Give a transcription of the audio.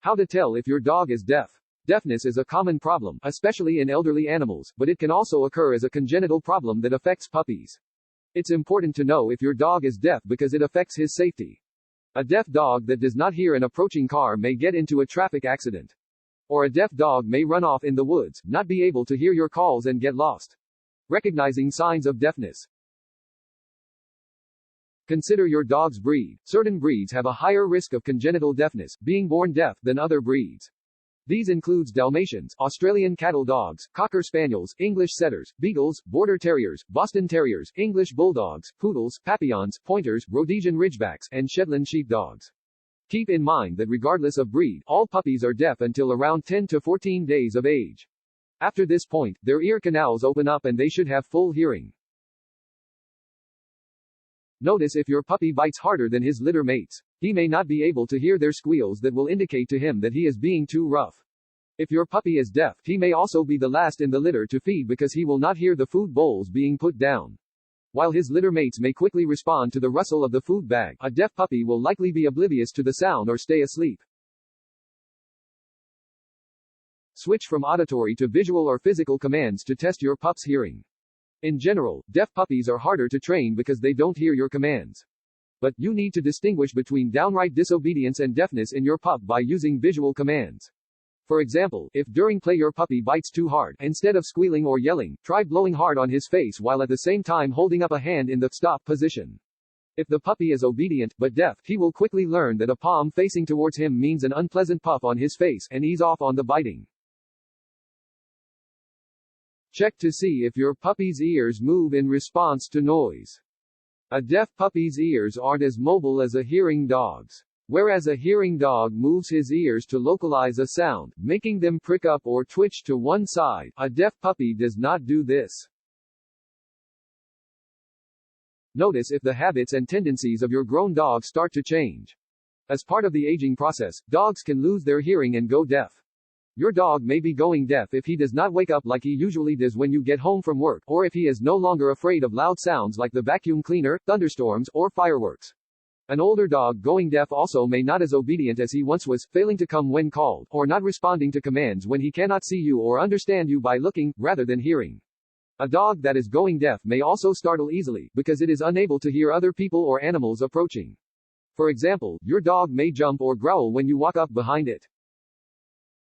How to tell if your dog is deaf. Deafness is a common problem, especially in elderly animals, but it can also occur as a congenital problem that affects puppies. It's important to know if your dog is deaf because it affects his safety. A deaf dog that does not hear an approaching car may get into a traffic accident. Or a deaf dog may run off in the woods, not be able to hear your calls and get lost. Recognizing signs of deafness. Consider your dog's breed. Certain breeds have a higher risk of congenital deafness, being born deaf, than other breeds. These includes Dalmatians, Australian cattle dogs, Cocker Spaniels, English Setters, Beagles, Border Terriers, Boston Terriers, English Bulldogs, Poodles, Papillons, Pointers, Rhodesian Ridgebacks, and Shetland Sheepdogs. Keep in mind that regardless of breed, all puppies are deaf until around 10 to 14 days of age. After this point, their ear canals open up and they should have full hearing. Notice if your puppy bites harder than his litter mates. He may not be able to hear their squeals that will indicate to him that he is being too rough. If your puppy is deaf, he may also be the last in the litter to feed because he will not hear the food bowls being put down. While his litter mates may quickly respond to the rustle of the food bag, a deaf puppy will likely be oblivious to the sound or stay asleep. Switch from auditory to visual or physical commands to test your pup's hearing. In general, deaf puppies are harder to train because they don't hear your commands. But you need to distinguish between downright disobedience and deafness in your pup by using visual commands. For example, if during play your puppy bites too hard, instead of squealing or yelling, try blowing hard on his face while at the same time holding up a hand in the stop position. If the puppy is obedient, but deaf, he will quickly learn that a palm facing towards him means an unpleasant puff on his face, and ease off on the biting. Check to see if your puppy's ears move in response to noise. A deaf puppy's ears aren't as mobile as a hearing dog's. Whereas a hearing dog moves his ears to localize a sound, making them prick up or twitch to one side, a deaf puppy does not do this. Notice if the habits and tendencies of your grown dog start to change. As part of the aging process, dogs can lose their hearing and go deaf. Your dog may be going deaf if he does not wake up like he usually does when you get home from work, or if he is no longer afraid of loud sounds like the vacuum cleaner, thunderstorms, or fireworks. An older dog going deaf also may not as obedient as he once was, failing to come when called, or not responding to commands when he cannot see you or understand you by looking, rather than hearing. A dog that is going deaf may also startle easily, because it is unable to hear other people or animals approaching. For example, your dog may jump or growl when you walk up behind it.